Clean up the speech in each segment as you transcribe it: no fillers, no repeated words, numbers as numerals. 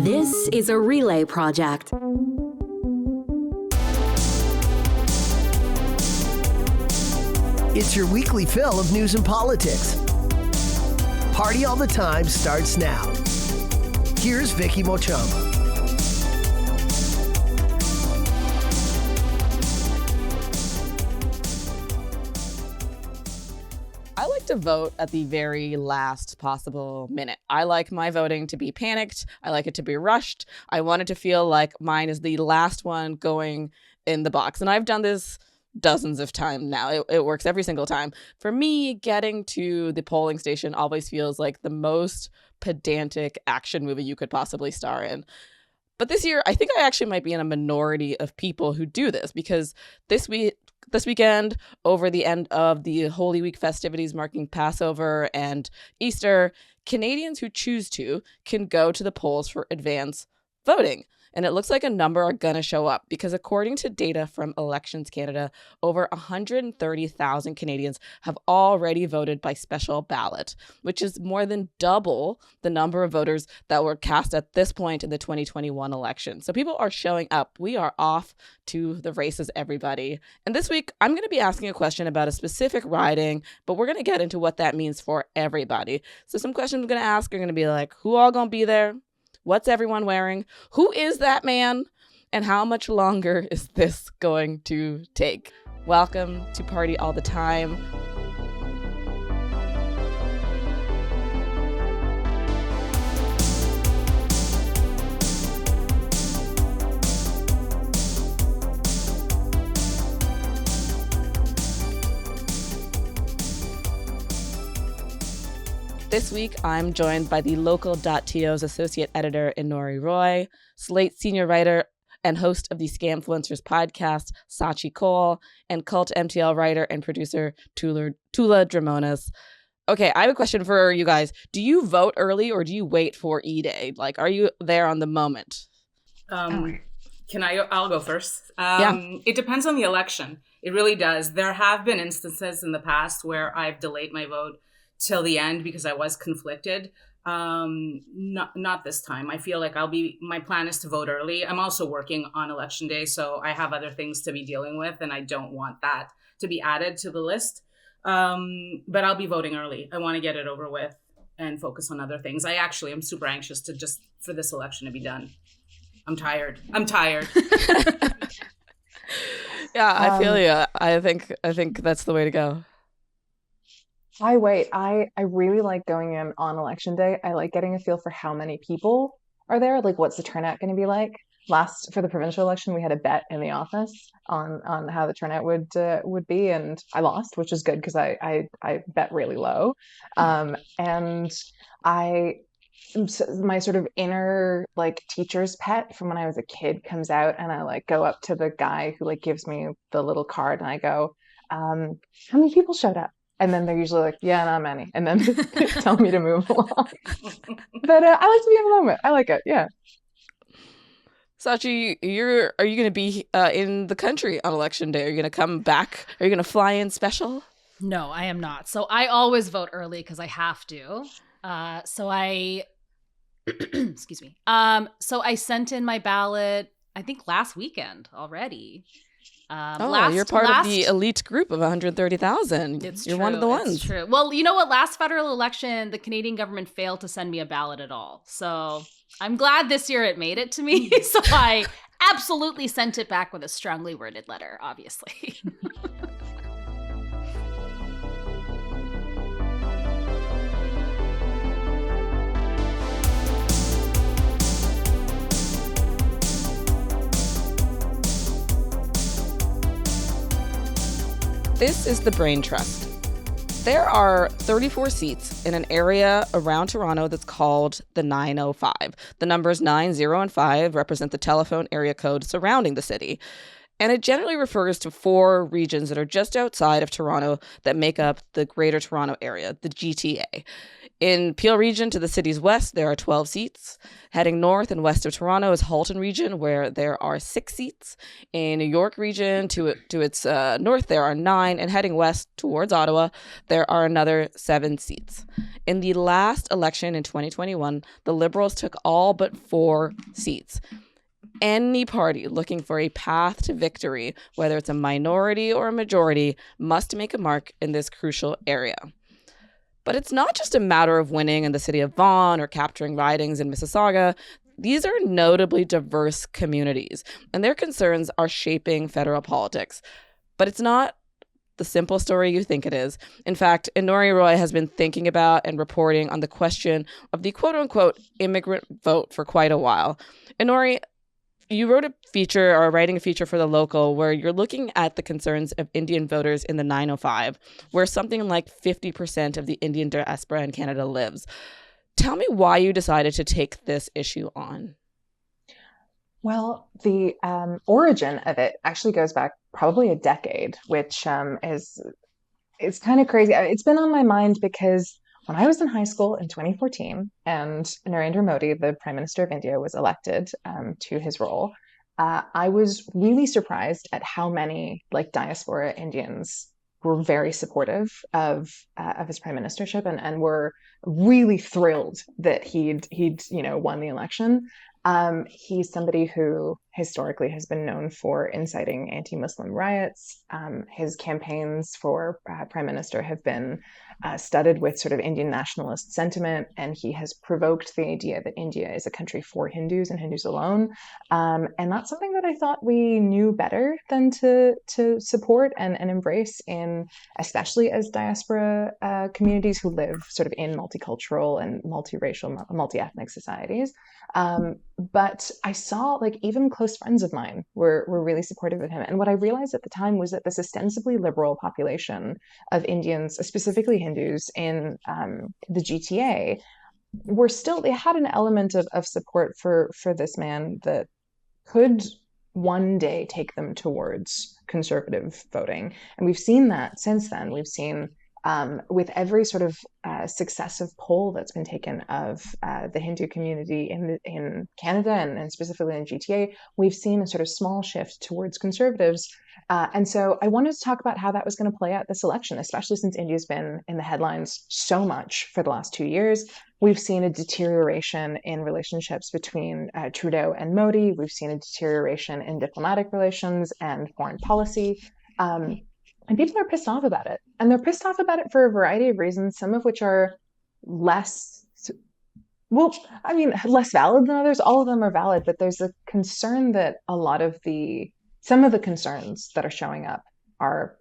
This is a Relay project. It's your weekly fill of news and politics. Party All the Time starts now. Here's Vicky Mochama. I like to vote at the very last possible minute. I like my voting to be panicked. I like it to be rushed. I want it to feel like mine is the last one going in the box. And I've done this dozens of times now. It works every single time. For me, getting to the polling station always feels like the most pedantic action movie you could possibly star in. But this year, I think I actually might be in a minority of people who do this, because this weekend, over the end of the Holy Week festivities marking Passover and Easter, Canadians who choose to can go to the polls for advance voting. And it looks like a number are going to show up, because according to data from Elections Canada, over 130,000 Canadians have already voted by special ballot, which is more than double the number of voters that were cast at this point in the 2021 election. So people are showing up. We are off to the races, everybody. And this week, I'm going to be asking a question about a specific riding, but we're going to get into what that means for everybody. So some questions I'm going to ask are going to be like, who all going to be there? What's everyone wearing? Who is that man? And how much longer is this going to take? Welcome to Party All the Time. This week, I'm joined by the Local.to's associate editor, Inori Roy, Slate senior writer and host of the Scamfluencers podcast, Scaachi Koul, and CultMTL writer and producer, Toula Drimonis. Okay, I have a question for you guys. Do you vote early or do you wait for E-Day? Like, are you there on the moment? I'll go first. Yeah. It depends on the election. It really does. There have been instances in the past where I've delayed my vote till the end because I was conflicted. Not this time. I feel like my plan is to vote early. I'm also working on election day, so I have other things to be dealing with, and I don't want that to be added to the list. But I'll be voting early. I want to get it over with and focus on other things. I'm super anxious for this election to be done. I'm tired. Yeah, I feel you. I think that's the way to go. I wait. I really like going in on election day. I like getting a feel for how many people are there. Like, what's the turnout going to be like? For the provincial election, we had a bet in the office on how the turnout would be, and I lost, which is good because I bet really low. And my sort of inner like teacher's pet from when I was a kid comes out, and I like go up to the guy who like gives me the little card, and I go, how many people showed up? And then they're usually like, yeah, not many. And then they tell me to move along. But I like to be in the moment. I like it. Yeah. Scaachi, are you going to be in the country on election day? Are you going to come back? Are you going to fly in special? No, I am not. So I always vote early because I have to. Excuse me. So I sent in my ballot, I think last weekend already. You're part of the elite group of 130,000. You're one of the ones. It's true. Well, you know what? Last federal election, the Canadian government failed to send me a ballot at all. So I'm glad this year it made it to me. So I absolutely sent it back with a strongly worded letter, obviously. This is the Brain Trust. There are 34 seats in an area around Toronto that's called the 905. The numbers 9, 0, and 5 represent the telephone area code surrounding the city. And it generally refers to 4 regions that are just outside of Toronto that make up the Greater Toronto Area, the GTA. In Peel Region to the city's west, there are 12 seats. Heading north and west of Toronto is Halton Region, where there are 6 seats. In New York Region to its north, there are 9. And heading west towards Ottawa, there are another 7 seats. In the last election in 2021, the Liberals took all but 4 seats. Any party looking for a path to victory, whether it's a minority or a majority, must make a mark in this crucial area. But it's not just a matter of winning in the city of Vaughan or capturing ridings in Mississauga. These are notably diverse communities, and their concerns are shaping federal politics. But it's not the simple story you think it is. In fact, Inori Roy has been thinking about and reporting on the question of the quote-unquote immigrant vote for quite a while. Inori, you wrote a feature or writing a feature for The Local where you're looking at the concerns of Indian voters in the 905, where something like 50% of the Indian diaspora in Canada lives. Tell me why you decided to take this issue on. Well, the origin of it actually goes back probably a decade, which is kind of crazy. It's been on my mind because when I was in high school in 2014 and Narendra Modi, the Prime Minister of India, was elected to his role, I was really surprised at how many diaspora Indians were very supportive of his prime ministership and were really thrilled that he'd won the election. He's somebody who historically has been known for inciting anti-Muslim riots. His campaigns for prime minister have been studded with sort of Indian nationalist sentiment, and he has provoked the idea that India is a country for Hindus and Hindus alone. And that's something that I thought we knew better than to support and embrace in, especially as diaspora communities who live sort of in multicultural and multiracial, multi-ethnic societies. But I saw even close friends of mine were really supportive of him. And what I realized at the time was that this ostensibly liberal population of Indians, specifically Hindus in the GTA, they had an element of support for this man that could one day take them towards conservative voting. And we've seen that since then. We've seen with every sort of successive poll that's been taken of the Hindu community in Canada and specifically in GTA, we've seen a sort of small shift towards conservatives. And so I wanted to talk about how that was going to play out this election, especially since India's been in the headlines so much for the last 2 years. We've seen a deterioration in relationships between Trudeau and Modi. We've seen a deterioration in diplomatic relations and foreign policy. And people are pissed off about it. And they're pissed off about it for a variety of reasons, some of which are less valid than others. All of them are valid, but there's a concern that some of the concerns that are showing up are,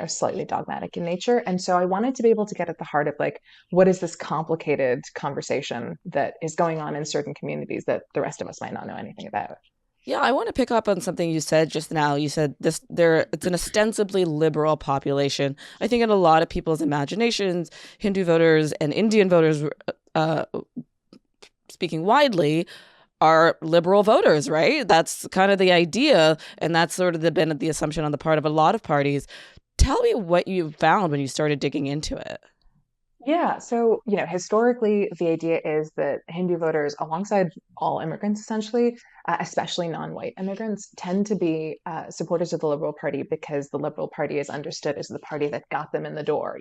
slightly dogmatic in nature. And so I wanted to be able to get at the heart of what is this complicated conversation that is going on in certain communities that the rest of us might not know anything about. Yeah, I want to pick up on something you said just now. You said it's an ostensibly liberal population. I think in a lot of people's imaginations, Hindu voters and Indian voters, speaking widely, are liberal voters, right? That's kind of the idea, and that's sort of been the assumption on the part of a lot of parties. Tell me what you found when you started digging into it. Yeah, so, historically, the idea is that Hindu voters, alongside all immigrants, essentially, especially non-white immigrants, tend to be supporters of the Liberal Party because the Liberal Party is understood as the party that got them in the door.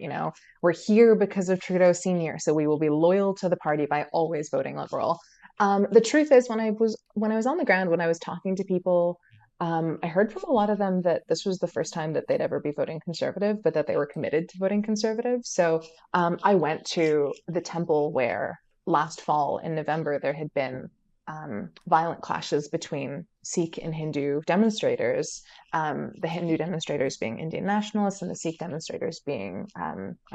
We're here because of Trudeau Sr., so we will be loyal to the party by always voting Liberal. The truth is, when I was on the ground, when I was talking to people, I heard from a lot of them that this was the first time that they'd ever be voting Conservative, but that they were committed to voting Conservative. So I went to the temple where last fall in November there had been violent clashes between Sikh and Hindu demonstrators, the Hindu demonstrators being Indian nationalists and the Sikh demonstrators being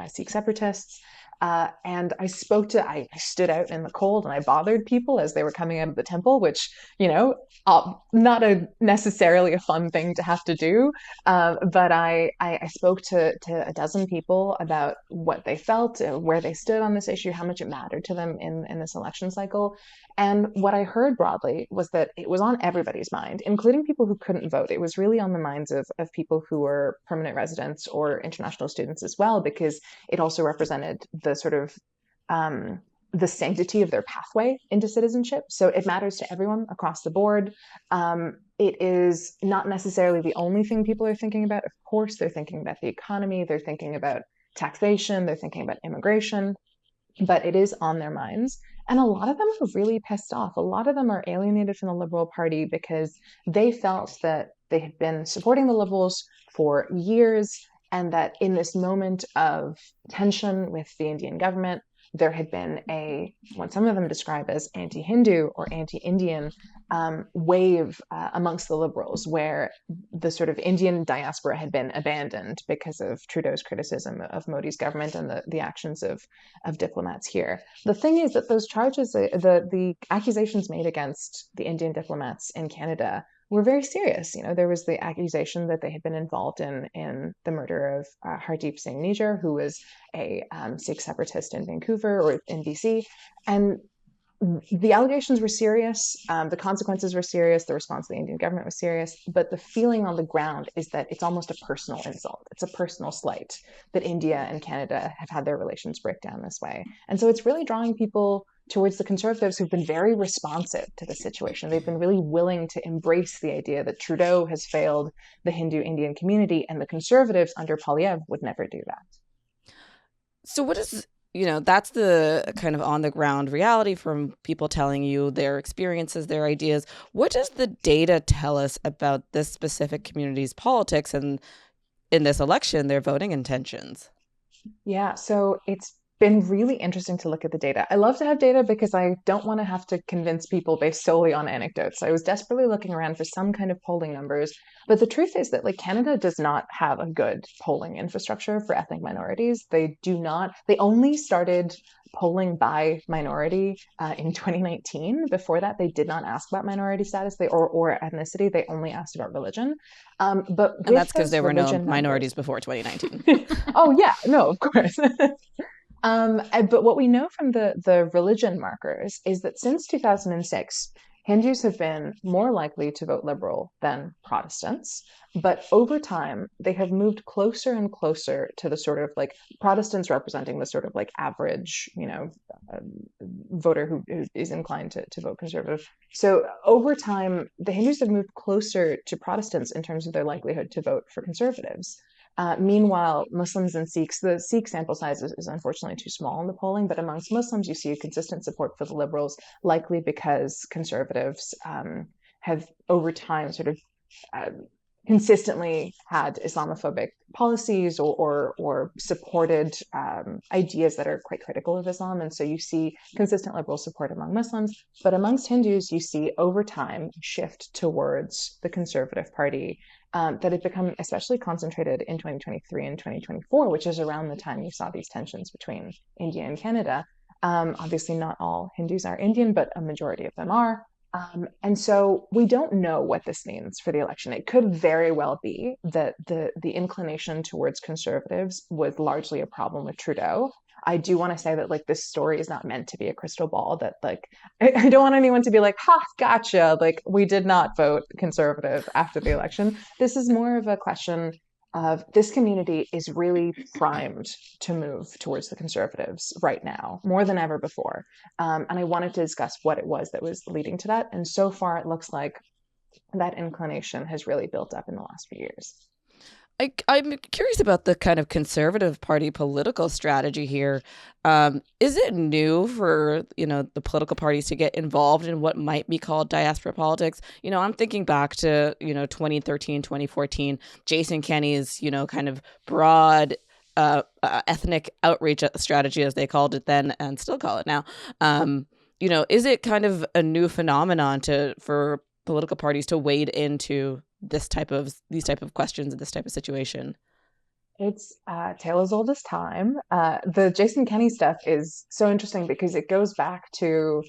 Sikh separatists. And I stood out in the cold and I bothered people as they were coming out of the temple, which, not necessarily a fun thing to have to do. But I spoke to a dozen people about what they felt, where they stood on this issue, how much it mattered to them in this election cycle. And what I heard broadly was that it was on everybody's everybody's mind, including people who couldn't vote. It was really on the minds of people who were permanent residents or international students as well, because it also represented the sort of the sanctity of their pathway into citizenship. So it matters to everyone across the board. It is not necessarily the only thing people are thinking about. Of course, they're thinking about the economy, they're thinking about taxation, they're thinking about immigration, but it is on their minds. And a lot of them are really pissed off. A lot of them are alienated from the Liberal Party because they felt that they had been supporting the Liberals for years, and that in this moment of tension with the Indian government, there had been what some of them describe as anti-Hindu or anti-Indian wave amongst the Liberals, where the sort of Indian diaspora had been abandoned because of Trudeau's criticism of Modi's government and the actions of diplomats here. The thing is that those charges, the accusations made against the Indian diplomats in Canada were very serious. There was the accusation that they had been involved in the murder of Hardeep Singh Nijjar, who was a Sikh separatist in Vancouver or in BC. And the allegations were serious. The consequences were serious. The response of the Indian government was serious. But the feeling on the ground is that it's almost a personal insult. It's a personal slight that India and Canada have had their relations break down this way. And so it's really drawing people towards the Conservatives, who've been very responsive to the situation. They've been really willing to embrace the idea that Trudeau has failed the Hindu-Indian community, and the Conservatives under Poilievre would never do that. So what is, that's the kind of on the ground reality from people telling you their experiences, their ideas. What does the data tell us about this specific community's politics and in this election, their voting intentions? Yeah, so it's been really interesting to look at the data. I love to have data because I don't want to have to convince people based solely on anecdotes. I was desperately looking around for some kind of polling numbers, but the truth is that Canada does not have a good polling infrastructure for ethnic minorities. They only started polling by minority in 2019. Before that, they did not ask about minority status or ethnicity. They only asked about religion. And that's because there were no minorities before 2019. Oh yeah, no, of course. But what we know from the religion markers is that since 2006, Hindus have been more likely to vote Liberal than Protestants. But over time, they have moved closer and closer to the sort of Protestants representing the sort of average, voter who is inclined to vote Conservative. So over time, the Hindus have moved closer to Protestants in terms of their likelihood to vote for Conservatives. Meanwhile, Muslims and Sikhs, the Sikh sample size is unfortunately too small in the polling, but amongst Muslims, you see a consistent support for the Liberals, likely because Conservatives have over time sort of consistently had Islamophobic policies or supported ideas that are quite critical of Islam. And so you see consistent Liberal support among Muslims, but amongst Hindus, you see over time a shift towards the Conservative Party that had become especially concentrated in 2023 and 2024, which is around the time you saw these tensions between India and Canada. Obviously, not all Hindus are Indian, but a majority of them are. And so we don't know what this means for the election. It could very well be that the inclination towards Conservatives was largely a problem with Trudeau. I do want to say that this story is not meant to be a crystal ball, that I don't want anyone to be like, ha, gotcha, we did not vote Conservative after the election. This is more of a question of this community is really primed to move towards the Conservatives right now, more than ever before. And I wanted to discuss what it was that was leading to that. And so far, it looks like that inclination has really built up in the last few years. I'm curious about the kind of Conservative Party political strategy here. Is it new for, the political parties to get involved in what might be called diaspora politics? I'm thinking back to, 2013, 2014, Jason Kenney's, kind of broad ethnic outreach strategy, as they called it then and still call it now. Is it kind of a new phenomenon for political parties to wade into these type of questions and this type of situation? It's tale as old as time. The Jason Kenney stuff is so interesting because it goes back to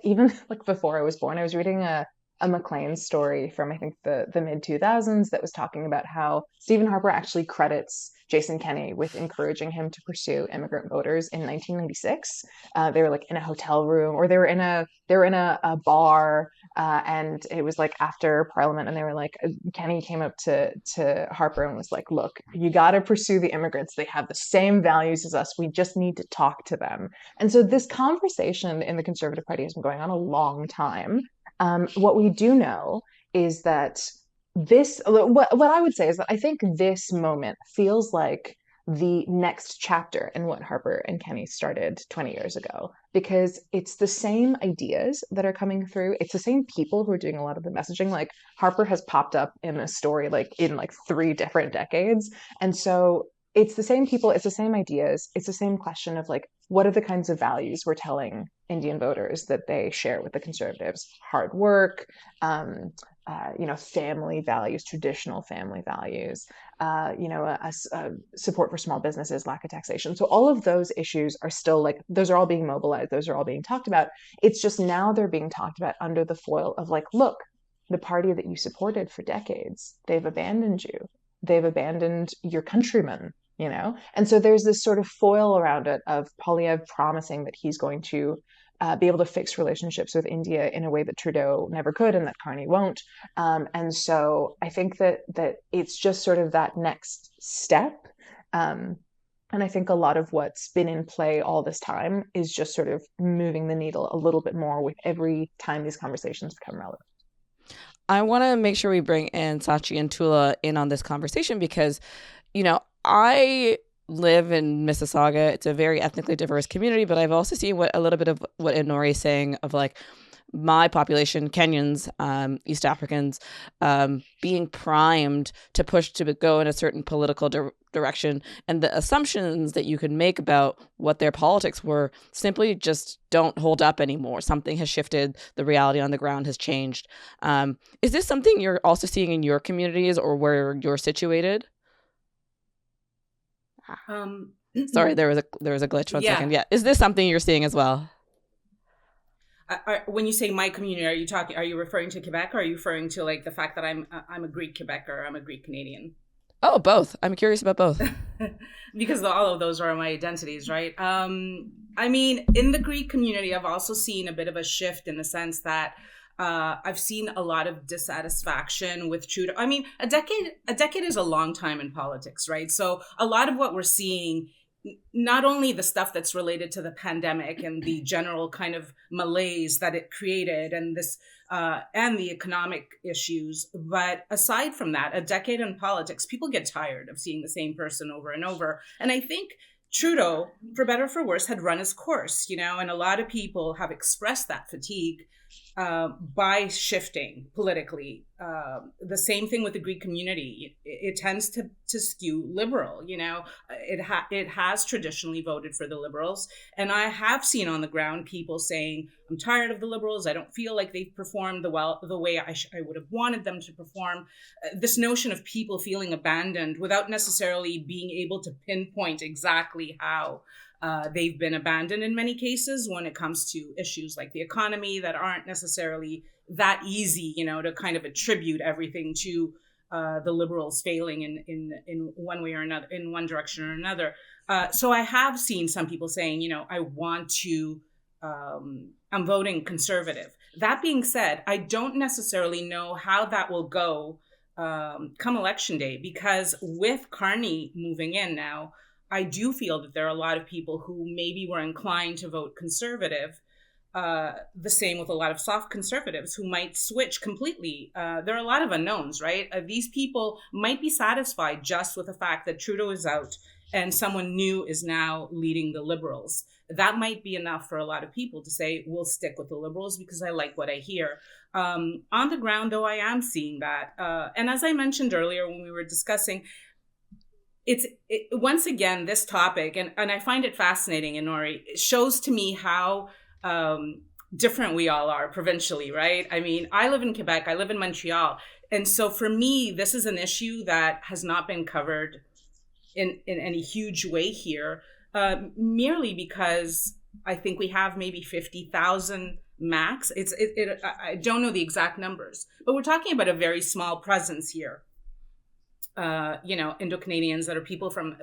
even before I was born. I was reading a Maclean story from I think the mid 2000s that was talking about how Stephen Harper actually credits Jason Kenney with encouraging him to pursue immigrant voters in 1996. They were like in a hotel room, or they were in a bar, and it was like after Parliament, and they were like, Kenney came up to Harper and was like, look, you got to pursue the immigrants. They have the same values as us. We just need to talk to them. And so this conversation in the Conservative Party has been going on a long time. What we do know is that what I would say is that I think this moment feels like the next chapter in what Harper and Kenney started 20 years ago, because it's the same ideas that are coming through. It's the same people who are doing a lot of the messaging. Like Harper has popped up in a story like in like 3 different decades. And so it's the same people, it's the same ideas, it's the same question of like, what are the kinds of values we're telling Indian voters that they share with the Conservatives? Hard work, family values, traditional family values, support for small businesses, lack of taxation. So all of those issues are still like, those are all being mobilized, those are all being talked about. It's just now they're being talked about under the foil of like, look, the party that you supported for decades, they've abandoned you. They've abandoned your countrymen, And so there's this sort of foil around it of Poilievre promising that he's going to be able to fix relationships with India in a way that Trudeau never could and that Carney won't. And so I think that it's just sort of that next step. And I think a lot of what's been in play all this time is just sort of moving the needle a little bit more with every time these conversations become relevant. I want to make sure we bring in Scaachi and Toula in on this conversation because, I live in Mississauga. It's a very ethnically diverse community, but I've also seen a little bit of what Inori is saying of like my population, Kenyans, East Africans, being primed to push to go in a certain political direction. And the assumptions that you could make about what their politics were simply just don't hold up anymore. Something has shifted. The reality on the ground has changed. Is this something you're also seeing in your communities or where you're situated? Sorry, there was a glitch. One second. Yeah. Is this something you're seeing as well? When you say my community, are you referring to Quebec, or are you referring to like the fact that I'm a Greek Quebecer, I'm a Greek Canadian? Oh, both. I'm curious about both. Because all of those are my identities, right? I mean, in the Greek community, I've also seen a bit of a shift in the sense that I've seen a lot of dissatisfaction with Trudeau. I mean, a decade is a long time in politics, right? So a lot of what we're seeing, not only the stuff that's related to the pandemic and the general kind of malaise that it created and this and the economic issues, but aside from that, a decade in politics, people get tired of seeing the same person over and over. And I think Trudeau, for better or for worse, had run his course, and a lot of people have expressed that fatigue by shifting politically. The same thing with the Greek community. It tends to skew liberal. It has traditionally voted for the Liberals. And I have seen on the ground people saying, I'm tired of the Liberals. I don't feel like they've performed the way I would have wanted them to perform. This notion of people feeling abandoned without necessarily being able to pinpoint exactly how they've been abandoned in many cases when it comes to issues like the economy that aren't necessarily that easy, to kind of attribute everything to the Liberals failing in one way or another, in one direction or another. So I have seen some people saying, I'm voting Conservative. That being said, I don't necessarily know how that will go come election day, because with Carney moving in now, I do feel that there are a lot of people who maybe were inclined to vote Conservative, the same with a lot of soft Conservatives who might switch completely. There are a lot of unknowns, right? These people might be satisfied just with the fact that Trudeau is out and someone new is now leading the Liberals. That might be enough for a lot of people to say, we'll stick with the Liberals because I like what I hear. On the ground, though, I am seeing that. And as I mentioned earlier when we were discussing, once again, this topic, and I find it fascinating, Inori, it shows to me how different we all are provincially, right? I mean, I live in Quebec, I live in Montreal. And so for me, this is an issue that has not been covered in any huge way here, merely because I think we have maybe 50,000 max. I don't know the exact numbers, but we're talking about a very small presence here. Indo-Canadians that are people from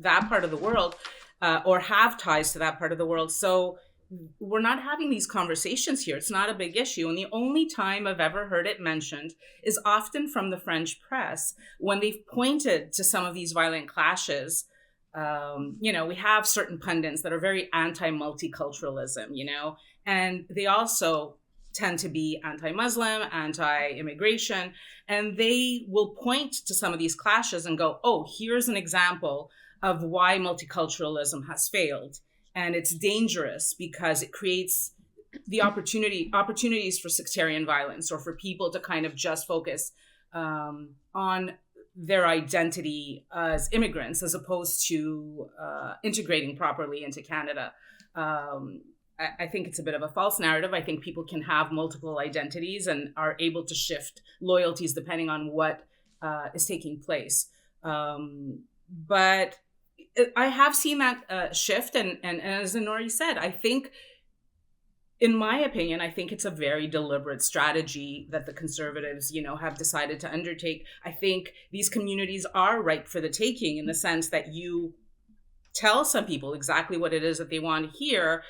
that part of the world or have ties to that part of the world. So we're not having these conversations here. It's not a big issue. And the only time I've ever heard it mentioned is often from the French press when they've pointed to some of these violent clashes. We have certain pundits that are very anti-multiculturalism, and they also tend to be anti-Muslim, anti-immigration, and they will point to some of these clashes and go, oh, here's an example of why multiculturalism has failed. And it's dangerous because it creates the opportunities for sectarian violence or for people to kind of just focus on their identity as immigrants as opposed to integrating properly into Canada. I think it's a bit of a false narrative. I think people can have multiple identities and are able to shift loyalties depending on what is taking place. But I have seen that shift. And as Inori said, I think, in my opinion, I think it's a very deliberate strategy that the Conservatives, have decided to undertake. I think these communities are ripe for the taking in the sense that you tell some people exactly what it is that they want to hear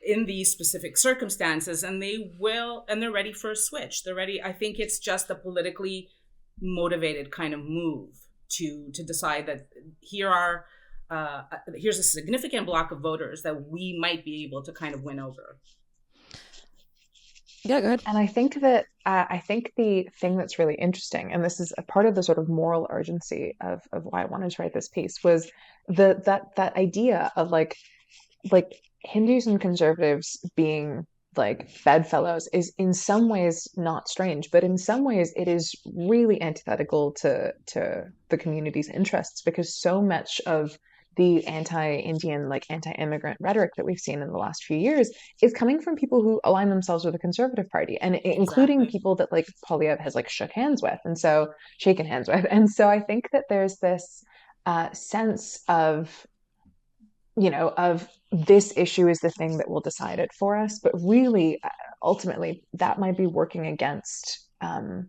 in these specific circumstances, and they're ready for a switch. They're ready. I think it's just a politically motivated kind of move to decide that here's a significant block of voters that we might be able to kind of win over. Yeah, go ahead. And I think that the thing that's really interesting, and this is a part of the sort of moral urgency of why I wanted to write this piece, was that idea of like Hindus and conservatives being like bedfellows is in some ways not strange, but in some ways it is really antithetical to the community's interests, because so much of the anti-Indian, like anti-immigrant rhetoric that we've seen in the last few years is coming from people who align themselves with the Conservative Party, and including people that like Poilievre has like shaken hands with. And so I think that there's this sense of, of this issue is the thing that will decide it for us, but really ultimately that might be working against the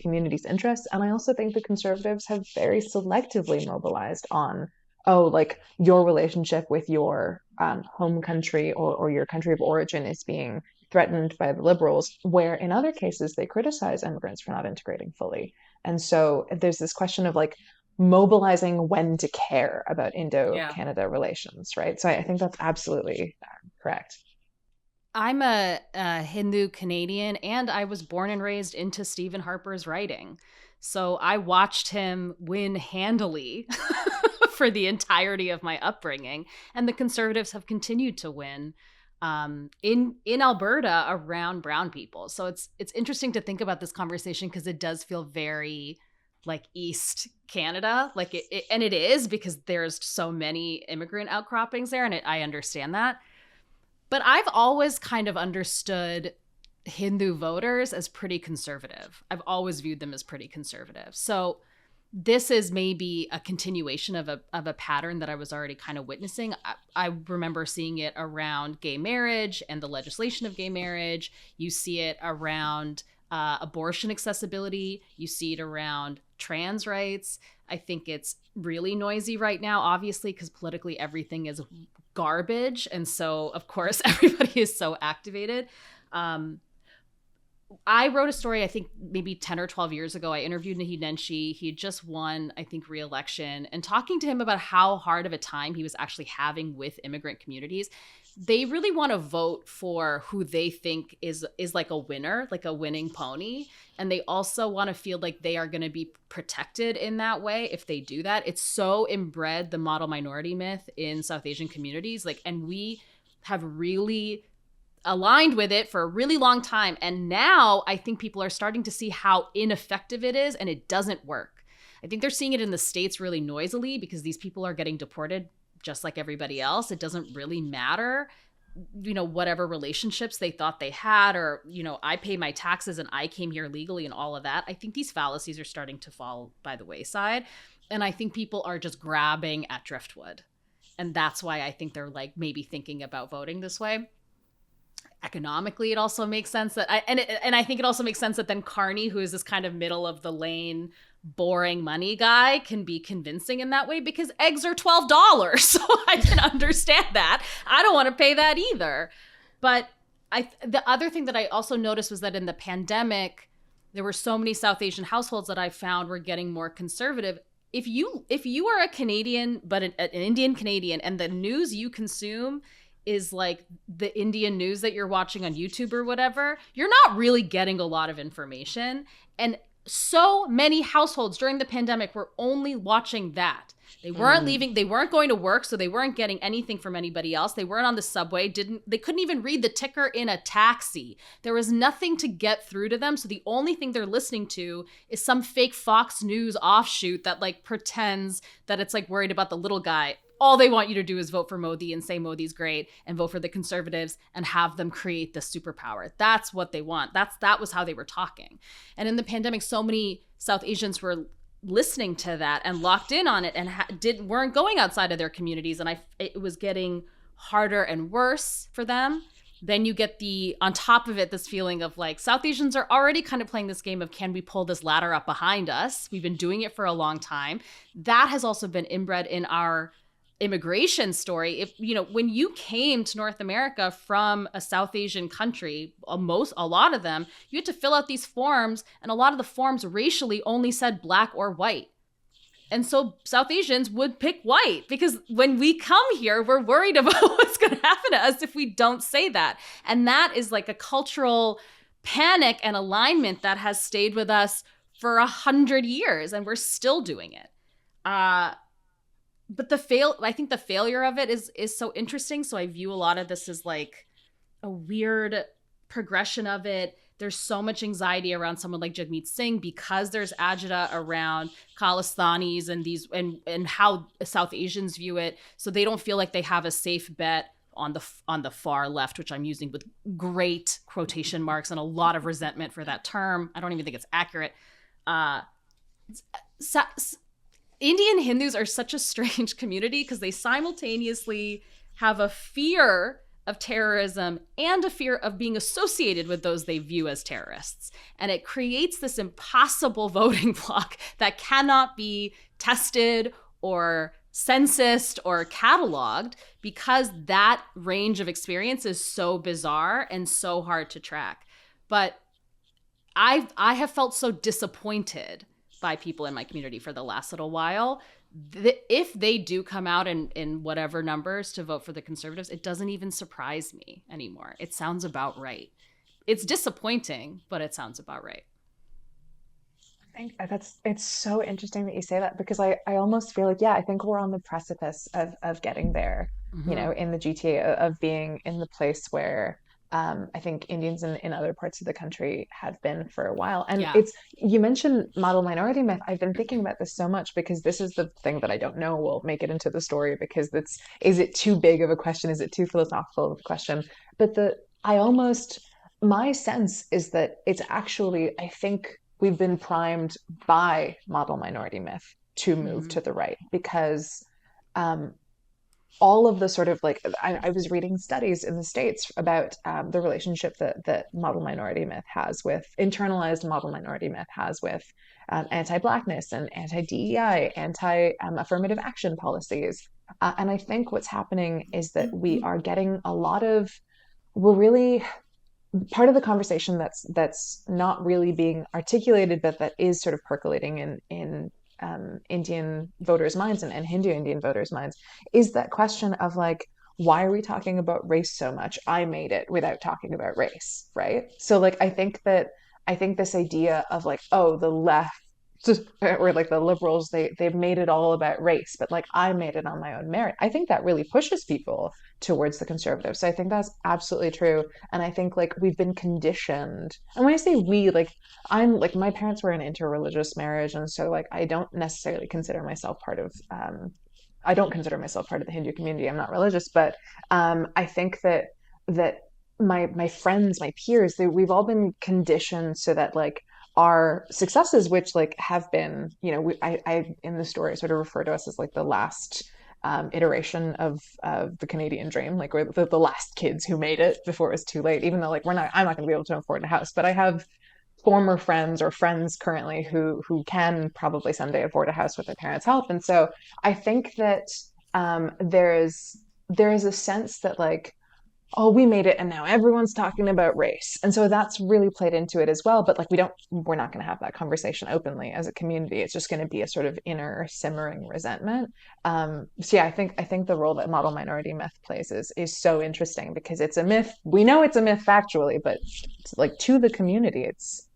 community's interests. And I also think the Conservatives have very selectively mobilized on, like your relationship with your home country or your country of origin is being threatened by the Liberals, where in other cases they criticize immigrants for not integrating fully. And so there's this question of like mobilizing when to care about Indo-Canada relations, right? So I think that's absolutely correct. I'm a Hindu Canadian, and I was born and raised into Stephen Harper's writing. So I watched him win handily for the entirety of my upbringing. And the Conservatives have continued to win in Alberta around brown people. So it's interesting to think about this conversation because it does feel very like East Canada, like and it is because there's so many immigrant outcroppings there, and I understand that. But I've always kind of understood Hindu voters as pretty conservative. I've always viewed them as pretty conservative. So this is maybe a continuation of a pattern that I was already kind of witnessing. I remember seeing it around gay marriage and the legislation of gay marriage. You see it around abortion accessibility. You see it around trans rights. I think it's really noisy right now, obviously, because politically everything is garbage. And so, of course, everybody is so activated. I wrote a story, I think maybe 10 or 12 years ago. I interviewed Naheed Nenshi. He had just won, I think, re-election, and talking to him about how hard of a time he was actually having with immigrant communities. They really want to vote for who they think is like a winner, like a winning pony. And they also want to feel like they are going to be protected in that way if they do that. It's so inbred, the model minority myth in South Asian communities. And we have really aligned with it for a really long time. And now I think people are starting to see how ineffective it is, and it doesn't work. I think they're seeing it in the States really noisily because these people are getting deported just like everybody else. It doesn't really matter, whatever relationships they thought they had, or, I pay my taxes and I came here legally and all of that. I think these fallacies are starting to fall by the wayside. And I think people are just grabbing at driftwood. And that's why I think they're like maybe thinking about voting this way. Economically, it also makes sense that I think it also makes sense that then Carney, who is this kind of middle of the lane boring money guy can be convincing in that way because eggs are $12. So I can understand that. I don't want to pay that either. But the other thing that I also noticed was that in the pandemic, there were so many South Asian households that I found were getting more conservative. If you are a Canadian, but an Indian Canadian, and the news you consume is like the Indian news that you're watching on YouTube or whatever, you're not really getting a lot of information. And so many households during the pandemic were only watching that. They weren't leaving, they weren't going to work, so they weren't getting anything from anybody else. They weren't on the subway, they couldn't even read the ticker in a taxi. There was nothing to get through to them, so the only thing they're listening to is some fake Fox News offshoot that like pretends that it's like worried about the little guy. All they want you to do is vote for Modi and say Modi's great and vote for the conservatives and have them create the superpower. That's what they want. That was how they were talking. And in the pandemic, so many South Asians were listening to that and locked in on it and weren't going outside of their communities. And it was getting harder and worse for them. Then you get on top of it, this feeling of like South Asians are already kind of playing this game of, can we pull this ladder up behind us? We've been doing it for a long time. That has also been inbred in our immigration story. When you came to North America from a South Asian country, a lot of them, you had to fill out these forms, and a lot of the forms racially only said black or white. And so South Asians would pick white because when we come here, we're worried about what's going to happen to us if we don't say that. And that is like a cultural panic and alignment that has stayed with us for 100 years, and we're still doing it. But I think the failure of it is so interesting. So I view a lot of this as like a weird progression of it. There's so much anxiety around someone like Jagmeet Singh because there's agita around Khalistanis and how South Asians view it. So they don't feel like they have a safe bet on the far left, which I'm using with great quotation marks and a lot of resentment for that term. I don't even think it's accurate. Indian Hindus are such a strange community because they simultaneously have a fear of terrorism and a fear of being associated with those they view as terrorists. And it creates this impossible voting bloc that cannot be tested or censused or cataloged because that range of experience is so bizarre and so hard to track. But I have felt so disappointed by people in my community for the last little while. If they do come out in whatever numbers to vote for the conservatives, it doesn't even surprise me anymore. It sounds about right. It's disappointing, but it sounds about right. I think it's so interesting that you say that because I almost feel like, I think we're on the precipice of getting there, in the GTA, of being in the place where I think Indians in other parts of the country have been for a while. And you mentioned model minority myth. I've been thinking about this so much because this is the thing that I don't know will make it into the story because is it too big of a question? Is it too philosophical of a question? But my sense is that it's actually, I think we've been primed by model minority myth to move to the right because all of the sort of like, I was reading studies in the States about the relationship that model minority myth has with, internalized model minority myth has with anti-Blackness and anti-DEI, anti-affirmative action policies. And I think what's happening is that we are getting we're really, part of the conversation that's not really being articulated, but that is sort of percolating in Indian voters' minds and Hindu Indian voters' minds is that question of like, why are we talking about race so much? I made it without talking about race, right? So like, I think this idea of like, oh, the left or like the liberals, they've made it all about race, but like I made it on my own merit. I think that really pushes people towards the conservatives. So I think that's absolutely true. And I think like we've been conditioned. And when I say we, like I'm like, my parents were in interreligious marriage. And so like, I don't necessarily consider myself part of the Hindu community. I'm not religious, but I think that my friends, my peers, we've all been conditioned so that like our successes, which like have been, I in the story sort of refer to us as like the last iteration of the Canadian dream, like we're the last kids who made it before it was too late, even though like I'm not going to be able to afford a house, but I have former friends or friends currently who can probably someday afford a house with their parents' help. And so I think that there is a sense that like, oh, we made it and now everyone's talking about race. And so that's really played into it as well. But like, we're not going to have that conversation openly as a community. It's just going to be a sort of inner simmering resentment. So yeah, I think the role that model minority myth plays is so interesting, because it's a myth. We know it's a myth factually, but like to the community, it's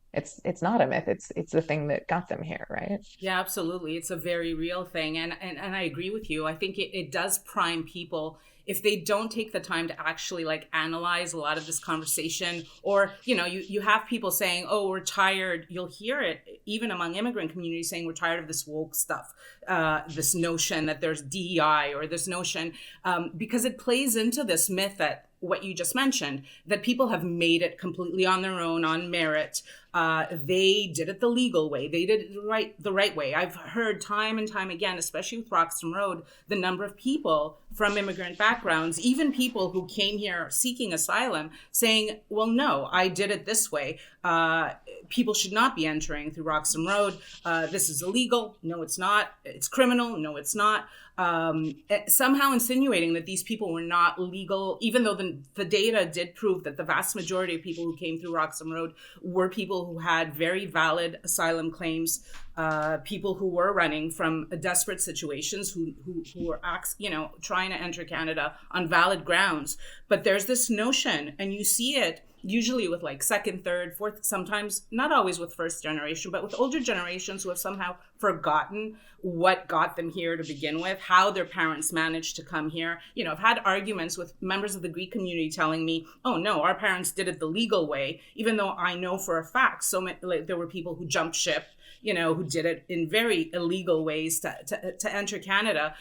not a myth. It's the thing that got them here, right? Yeah, absolutely. It's a very real thing. And I agree with you. I think it does prime people if they don't take the time to actually like analyze a lot of this conversation. Or, you have people saying, oh, we're tired. You'll hear it even among immigrant communities saying we're tired of this woke stuff, this notion that there's DEI, or this notion, because it plays into this myth that what you just mentioned, that people have made it completely on their own, on merit. They did it the legal way. They did it the right way. I've heard time and time again, especially with Roxham Road, the number of people from immigrant backgrounds, even people who came here seeking asylum, saying, well, no, I did it this way. People should not be entering through Roxham Road. This is illegal. No, it's not. It's criminal. No, it's not. Somehow insinuating that these people were not legal, even though the data did prove that the vast majority of people who came through Roxham Road were people who had very valid asylum claims, people who were running from desperate situations, who were trying to enter Canada on valid grounds. But there's this notion, and you see it usually with like second, third, fourth, sometimes not always with first generation, but with older generations who have somehow forgotten what got them here to begin with, how their parents managed to come here. I've had arguments with members of the Greek community telling me, oh no, our parents did it the legal way, even though I know for a fact there were people who jumped ship, who did it in very illegal ways to enter Canada.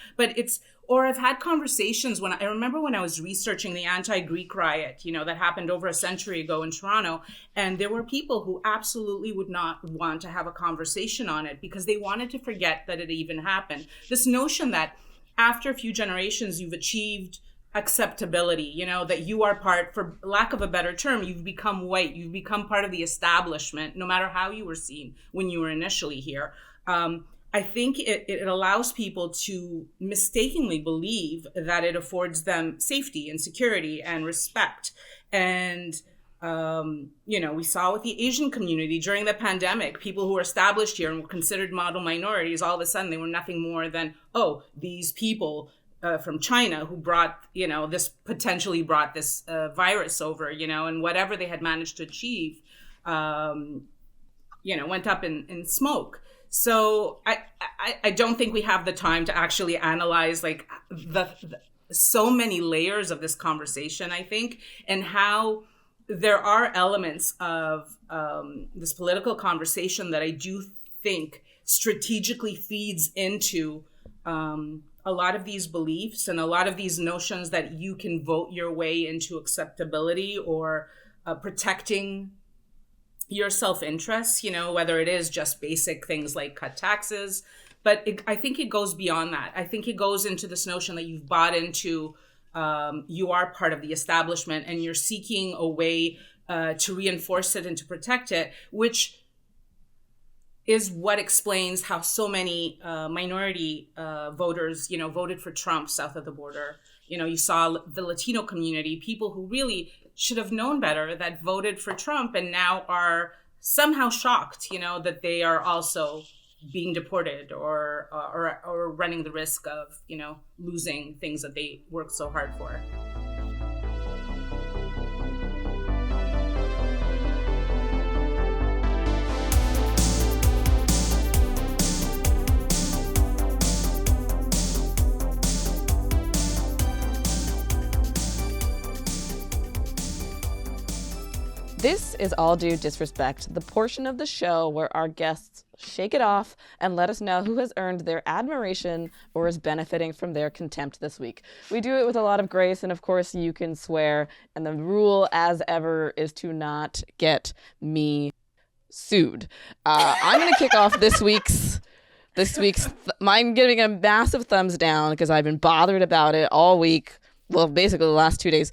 Or I've had conversations I remember when I was researching the anti-Greek riot, that happened over a century ago in Toronto, and there were people who absolutely would not want to have a conversation on it because they wanted to forget that it even happened. This notion that after a few generations, you've achieved acceptability, that you are part, for lack of a better term, you've become white, you've become part of the establishment, no matter how you were seen when you were initially here. I think it allows people to mistakenly believe that it affords them safety and security and respect. And, we saw with the Asian community during the pandemic, people who were established here and were considered model minorities, all of a sudden they were nothing more than, these people from China who brought this virus over, and whatever they had managed to achieve, went up in smoke. So I don't think we have the time to actually analyze like the so many layers of this conversation, I think, and how there are elements of this political conversation that I do think strategically feeds into a lot of these beliefs and a lot of these notions that you can vote your way into acceptability or protecting your self-interest, whether it is just basic things like cut taxes. But I think it goes beyond that. I think it goes into this notion that you've bought into, you are part of the establishment and you're seeking a way to reinforce it and to protect it, which is what explains how so many minority voters, voted for Trump south of the border. You saw the Latino community, people who really should have known better, that voted for Trump and now are somehow shocked, that they are also being deported or running the risk of, losing things that they worked so hard for. This is All Due Disrespect, the portion of the show where our guests shake it off and let us know who has earned their admiration or is benefiting from their contempt this week. We do it with a lot of grace, and of course you can swear, and the rule, as ever, is to not get me sued. I'm going to kick off this week's mine giving a massive thumbs down because I've been bothered about it all week. Well, basically the last 2 days.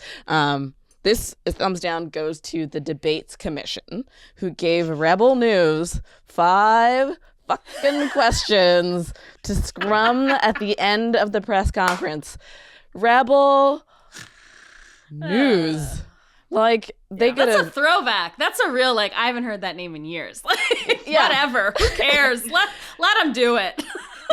This thumbs down goes to the Debates Commission, who gave Rebel News 5 fucking questions to scrum at the end of the press conference. Rebel News. Like, they could That's have... a throwback. That's a real, like, I haven't heard that name in years. Like, Yeah. whatever. Who cares? Let them do it.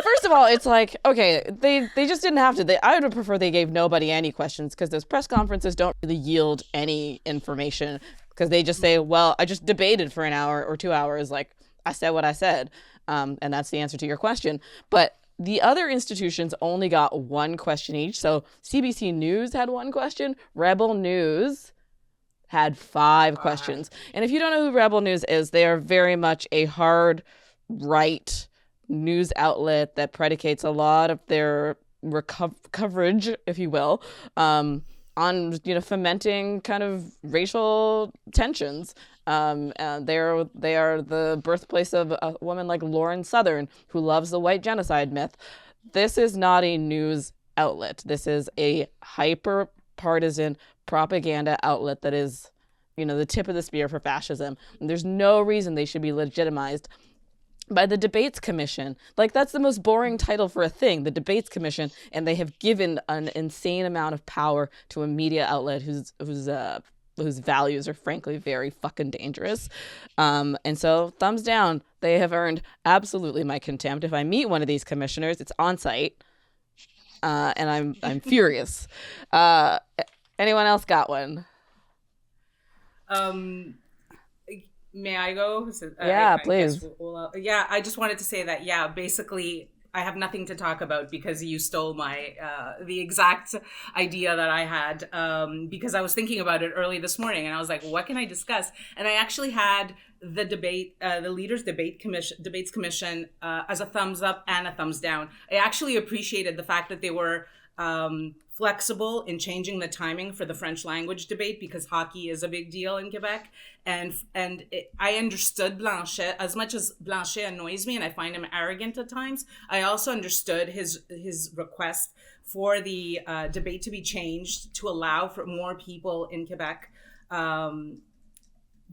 First of all, it's like, okay, they just didn't have to. I would prefer they gave nobody any questions, because those press conferences don't really yield any information, because they just say, well, I just debated for an hour or 2 hours. Like, I said what I said. And that's the answer to your question. But the other institutions only got one question each. So CBC News had one question. Rebel News had 5 questions. And if you don't know who Rebel News is, they are very much a hard right news outlet that predicates a lot of their coverage, if you will, on, you know, fomenting kind of racial tensions. And they are the birthplace of a woman like Lauren Southern, who loves the white genocide myth. This is not a news outlet. This is a hyper partisan propaganda outlet that is, you know, the tip of the spear for fascism. And there's no reason they should be legitimized by the Debates Commission. Like, that's the most boring title for a thing, the Debates Commission, and they have given an insane amount of power to a media outlet whose values are frankly very fucking dangerous. And so, thumbs down. They have earned absolutely my contempt. If I meet one of these commissioners, it's on site, and I'm furious. Anyone else got one? May I go? Yeah, please. I just wanted to say that, basically, I have nothing to talk about because you stole my the exact idea that I had, because I was thinking about it early this morning, and I was like, what can I discuss? And I actually had the Leaders Debates Commission as a thumbs up and a thumbs down. I actually appreciated the fact that they were flexible in changing the timing for the French language debate, because hockey is a big deal in Quebec. I understood Blanchet. As much as Blanchet annoys me and I find him arrogant at times, I also understood his request for the debate to be changed to allow for more people in Quebec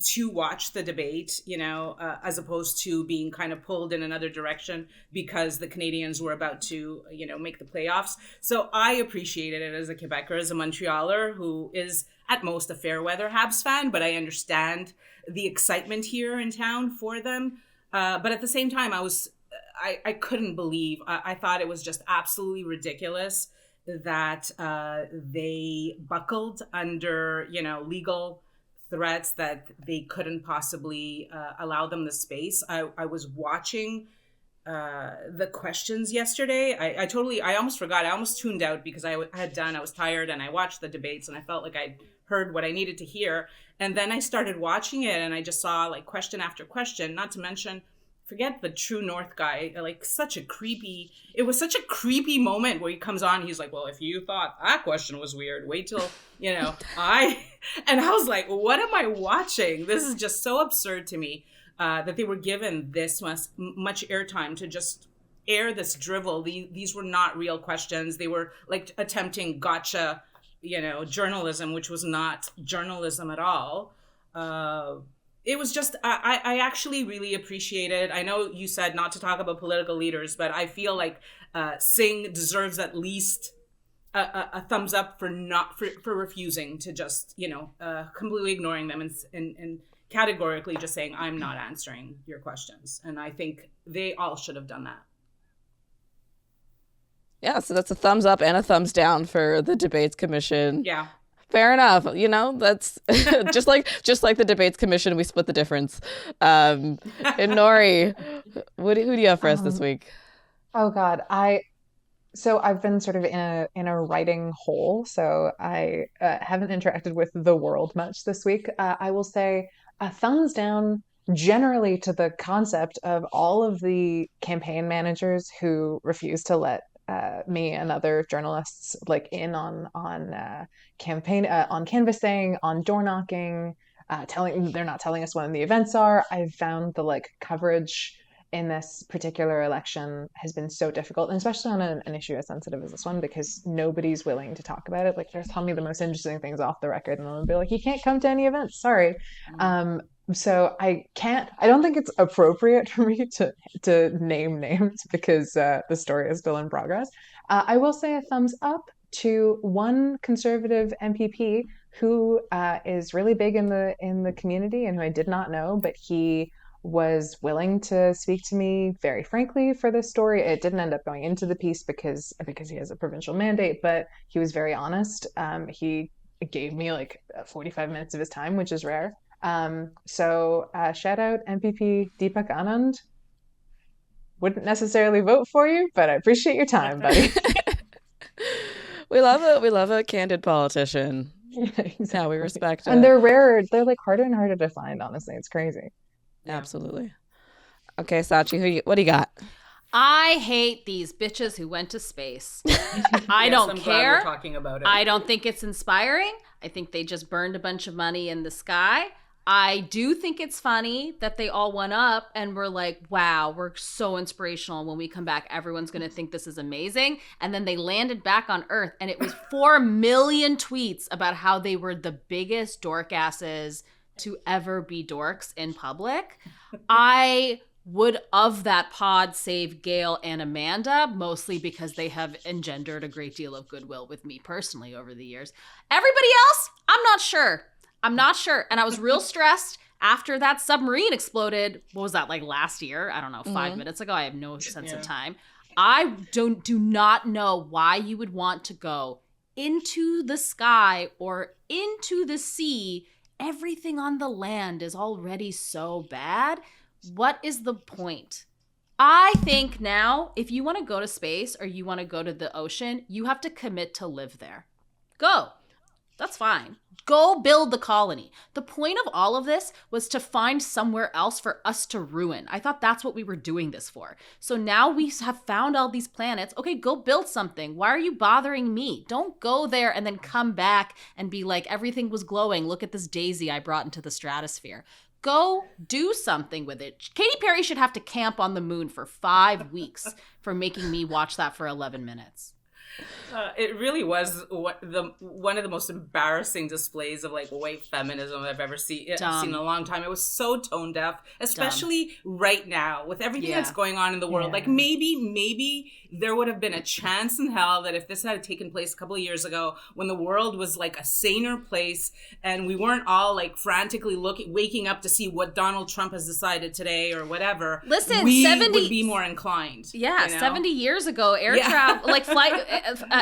to watch the debate, you know, as opposed to being kind of pulled in another direction because the Canadians were about to, you know, make the playoffs. So I appreciated it as a Quebecer, as a Montrealer who is at most a fair weather Habs fan, but I understand the excitement here in town for them. But at the same time, I couldn't believe, I thought it was just absolutely ridiculous that they buckled under, you know, legal threats that they couldn't possibly allow them the space. I was watching the questions yesterday. I almost forgot. I almost tuned out because I was tired, and I watched the debates and I felt like I'd heard what I needed to hear. And then I started watching it and I just saw like question after question, not to mention, forget the True North guy, like it was such a creepy moment where he comes on, he's like, well, if you thought that question was weird, wait till, you know, and I was like, what am I watching? This is just so absurd to me, that they were given this much airtime to just air this drivel. These were not real questions. They were like attempting gotcha, you know, journalism, which was not journalism at all. It was just, I actually really appreciate it. I know you said not to talk about political leaders, but I feel like Singh deserves at least a thumbs up for refusing to just, you know, completely ignoring them and categorically just saying, I'm not answering your questions. And I think they all should have done that. Yeah, so that's a thumbs up and a thumbs down for the Debates Commission. Yeah. Fair enough. You know, that's just like the Debates Commission, we split the difference. Inori, who do you have for us this week? Oh God, I've been sort of in a writing hole, so I haven't interacted with the world much this week. I will say a thumbs down generally to the concept of all of the campaign managers who refuse to let me and other journalists like in on campaign on canvassing, on door knocking, they're not telling us when the events are. I've found the like coverage in this particular election has been so difficult, and especially on an issue as sensitive as this one, because nobody's willing to talk about it. Like, they're telling me the most interesting things off the record, and I'll be like, you can't come to any events, sorry. So I don't think it's appropriate for me to name names because the story is still in progress. I will say a thumbs up to one conservative MPP who is really big in the community and who I did not know, but he was willing to speak to me very frankly for this story. It didn't end up going into the piece because he has a provincial mandate, but he was very honest. He gave me like 45 minutes of his time, which is rare. So shout out MPP Deepak Anand. Wouldn't necessarily vote for you, but I appreciate your time, buddy. We love a candid politician. Yeah, exactly. Yeah, we respect it. And they're rare. They're like harder and harder to find, honestly. It's crazy. Absolutely. Okay, Scaachi, what do you got? I hate these bitches who went to space. I don't I'm care. Glad we're talking about it. I don't think it's inspiring. I think they just burned a bunch of money in the sky. I do think it's funny that they all went up and were like, wow, we're so inspirational. When we come back, everyone's going to think this is amazing. And then they landed back on Earth, and it was 4 million tweets about how they were the biggest dork asses to ever be dorks in public. I would, of that pod, save Gail and Amanda, mostly because they have engendered a great deal of goodwill with me personally over the years. Everybody else, I'm not sure. And I was real stressed after that submarine exploded. What was that, like last year? I don't know, 5 minutes ago. I have no sense of time. I do not know why you would want to go into the sky or into the sea. Everything on the land is already so bad. What is the point? I think now, if you want to go to space or you want to go to the ocean, you have to commit to live there. Go. That's fine. Go build the colony. The point of all of this was to find somewhere else for us to ruin. I thought that's what we were doing this for. So now we have found all these planets. Okay, go build something. Why are you bothering me? Don't go there and then come back and be like, everything was glowing. Look at this daisy I brought into the stratosphere. Go do something with it. Katy Perry should have to camp on the moon for 5 weeks for making me watch that for 11 minutes. It really was one of the most embarrassing displays of like white feminism I've ever seen in a long time. It was so tone deaf, especially right now with everything that's going on in the world. Like maybe there would have been a chance in hell that if this had taken place a couple of years ago when the world was like a saner place and we weren't all like frantically waking up to see what Donald Trump has decided today or whatever. Listen, we would be more inclined. Yeah, you know? 70 years ago, travel, like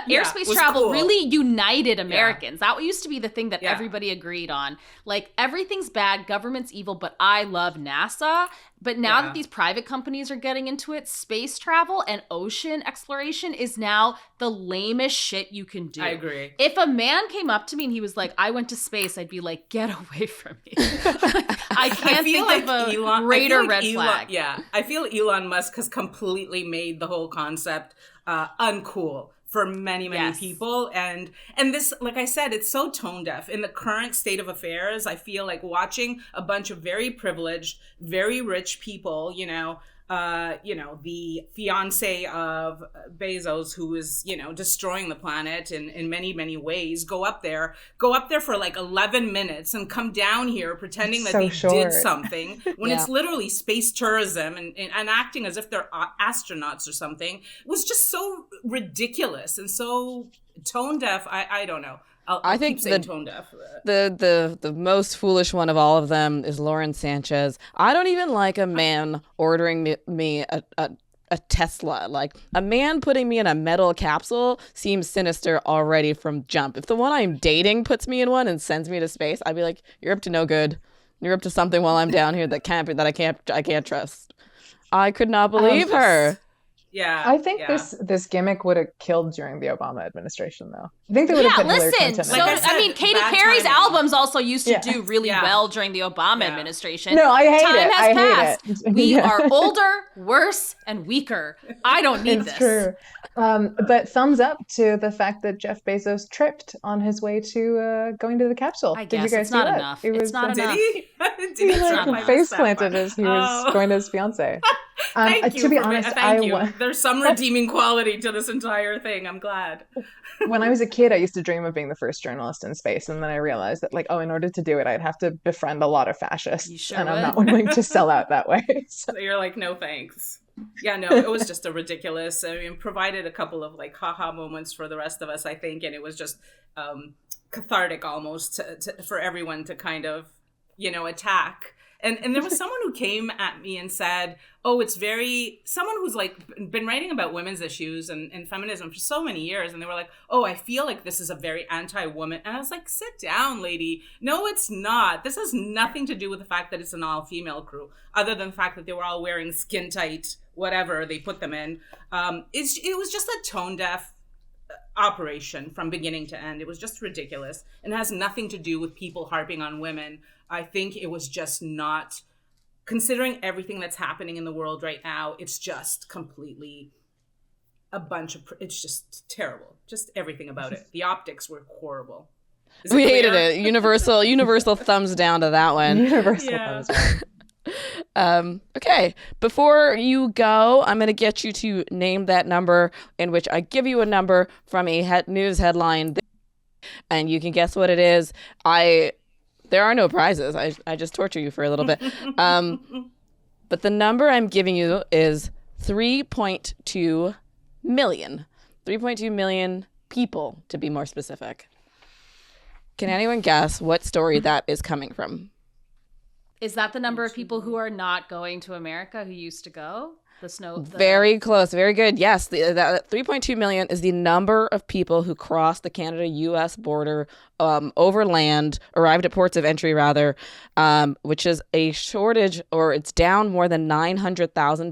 airspace travel cool. really united Americans. That used to be the thing that everybody agreed on. Like, everything's bad, government's evil, but I love NASA. But now that these private companies are getting into it, space travel and ocean exploration is now the lamest shit you can do. I agree. If a man came up to me and he was like, I went to space, I'd be like, get away from me. I can't think of a greater red flag. Yeah, I feel Elon Musk has completely made the whole concept uncool for many people, and this, like I said, it's so tone deaf in the current state of affairs. I feel like watching a bunch of very privileged, very rich people, the fiance of Bezos, who is, destroying the planet in many, many ways, go up there for like 11 minutes and come down here pretending that they did something when it's literally space tourism and acting as if they're astronauts or something. It was just so ridiculous and so tone deaf. I don't know. I think keep saying tone deaf. The most foolish one of all of them is Lauren Sanchez. I don't even like a man ordering me a Tesla. Like, a man putting me in a metal capsule seems sinister already from jump. If the one I'm dating puts me in one and sends me to space, I'd be like, you're up to no good. You're up to something while I'm down here that I can't trust. I could not believe her. Yeah, I think this gimmick would have killed during the Obama administration, though. I think they would have put Hillary Clinton in. So, Katy Perry's albums also used to do really well during the Obama administration. No, I hate Time it. has passed. We are older, worse, and weaker. I don't need this. It's true. But thumbs up to the fact that Jeff Bezos tripped on his way to going to the capsule. I Did guess you guys it's not see that? enough. It's not enough. Did he? He face planted as he was going to his fiance. Thank you. To be honest, thank you. There's some redeeming quality to this entire thing. I'm glad. When I was a kid, I used to dream of being the first journalist in space, and then I realized that, like, in order to do it, I'd have to befriend a lot of fascists, and I'm not willing to sell out that way. So you're like, no thanks. Yeah, no, it was just a ridiculous. I mean, provided a couple of like haha moments for the rest of us, I think, and it was just cathartic almost for everyone to kind of, attack. And there was someone who came at me and said, oh, someone who's like been writing about women's issues and feminism for so many years. And they were like, oh, I feel like this is a very anti-woman. And I was like, sit down, lady. No, it's not. This has nothing to do with the fact that it's an all-female crew, other than the fact that they were all wearing skin tight, whatever they put them in. It was just a tone-deaf operation from beginning to end. It was just ridiculous. And it has nothing to do with people harping on women. I think it was just not, considering everything that's happening in the world right now, it's just completely it's just terrible. Just everything about it. The optics were horrible. We hated it. Universal thumbs down to that one. Universal thumbs down. Okay, before you go, I'm going to get you to name that number, in which I give you a number from a news headline, and you can guess what it is. There are no prizes. I just torture you for a little bit. But the number I'm giving you is 3.2 million. 3.2 million people, to be more specific. Can anyone guess what story that is coming from? Is that the number of people who are not going to America who used to go? Very close. Very good. Yes. That 3.2 million is the number of people who crossed the Canada-U.S. border overland, arrived at ports of entry, rather, which is a shortage, or it's down more than 900,000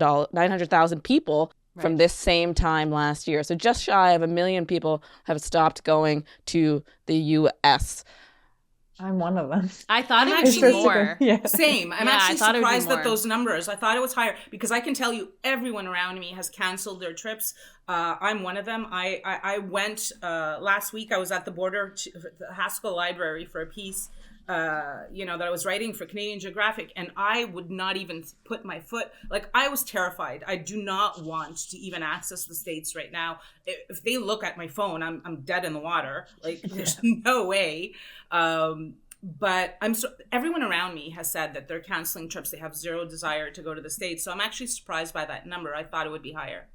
people from this same time last year. So just shy of 1 million people have stopped going to the U.S. I'm one of them. I thought it would be more. Yeah. Same. I'm actually surprised at those numbers. I thought it was higher because I can tell you everyone around me has canceled their trips. I'm one of them. I went last week. I was at the border to the Haskell Library for a piece that I was writing for Canadian Geographic, and I would not even put my foot, like, I was terrified. I do not want to even access the States right now. If they look at my phone, I'm dead in the water. Like, there's no way. But everyone around me has said that they're canceling trips. They have zero desire to go to the States. So I'm actually surprised by that number. I thought it would be higher.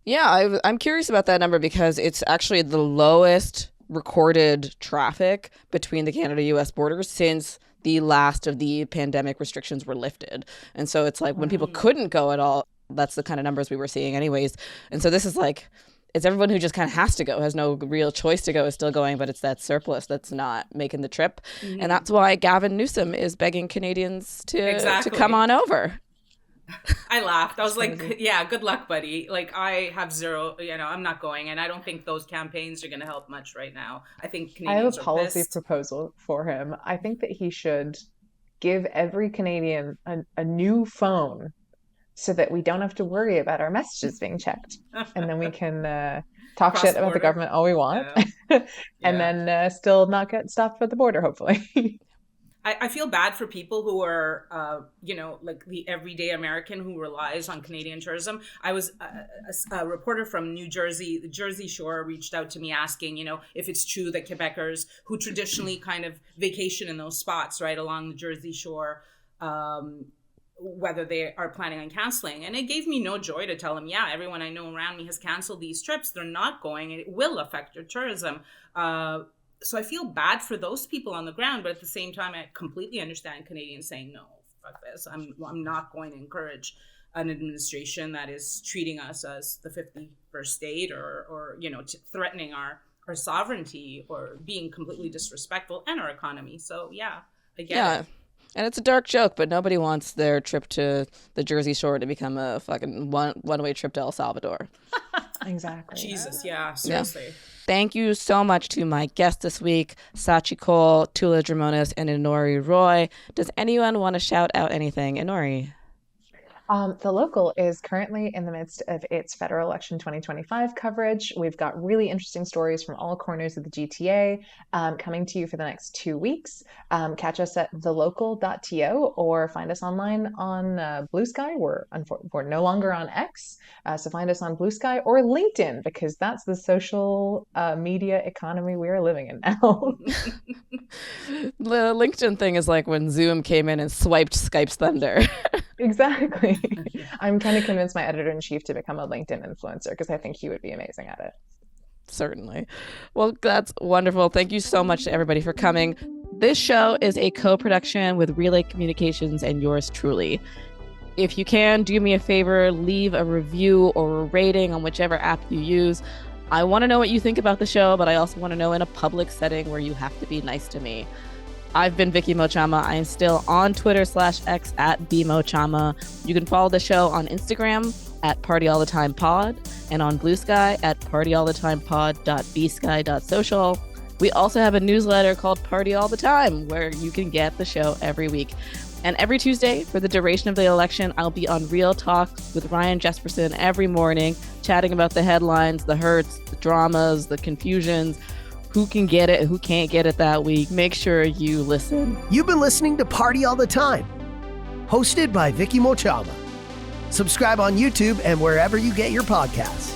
Yeah, I'm curious about that number because it's actually the lowest recorded traffic between the Canada-U.S. borders since the last of the pandemic restrictions were lifted. And so it's like when people couldn't go at all, that's the kind of numbers we were seeing anyways. And so this is like, it's everyone who just kind of has to go, has no real choice to go, is still going, but it's that surplus that's not making the trip. Mm-hmm. And that's why Gavin Newsom is begging Canadians to come on over. I laughed. I was like, yeah, good luck, buddy. Like, I have zero, I'm not going. And I don't think those campaigns are going to help much right now. I think Canadians I have a policy proposal for him. I think that he should give every Canadian a new phone so that we don't have to worry about our messages being checked. And then we can talk shit about the government all we want. Yeah. And then still not get stopped at the border, hopefully. I feel bad for people who are, like the everyday American who relies on Canadian tourism. I was a reporter from New Jersey, the Jersey Shore, reached out to me asking, if it's true that Quebecers who traditionally kind of vacation in those spots right along the Jersey Shore, whether they are planning on canceling. And it gave me no joy to tell them, yeah, everyone I know around me has canceled these trips. They're not going, and it will affect their tourism. So I feel bad for those people on the ground, but at the same time, I completely understand Canadians saying, no, fuck this. I'm not going to encourage an administration that is treating us as the 51st state or threatening our sovereignty or being completely disrespectful and our economy. So, yeah, I get it. And it's a dark joke, but nobody wants their trip to the Jersey Shore to become a fucking one-way trip to El Salvador. Exactly. Jesus, yeah, seriously. Yeah. Thank you so much to my guests this week, Scaachi Koul, Toula Drimonis, and Inori Roy. Does anyone want to shout out anything? Inori? The Local is currently in the midst of its federal election 2025 coverage. We've got really interesting stories from all corners of the GTA coming to you for the next 2 weeks. Catch us at thelocal.to or find us online on Blue Sky. We're no longer on X, so find us on Blue Sky or LinkedIn, because that's the social media economy we are living in now. The LinkedIn thing is like when Zoom came in and swiped Skype's thunder. Exactly. I'm trying to convince my editor-in-chief to become a LinkedIn influencer because I think he would be amazing at it. Certainly. Well, that's wonderful. Thank you so much to everybody for coming. This show is a co-production with Relay Communications and yours truly. If you can, do me a favor, leave a review or a rating on whichever app you use. I want to know what you think about the show, but I also want to know in a public setting where you have to be nice to me. I've been Vicky Mochama. I am still on Twitter/X at @bmochama. You can follow the show on Instagram at PartyAllTheTimePod and on Blue Sky at partyallthetimepod.bsky.social. We also have a newsletter called Party All the Time, where you can get the show every week. And every Tuesday, for the duration of the election, I'll be on Real Talk with Ryan Jesperson every morning, chatting about the headlines, the hurts, the dramas, the confusions, who can get it, who can't get it that week. Make sure you listen. You've been listening to Party All the Time, hosted by Vicky Mochama. Subscribe on YouTube and wherever you get your podcasts.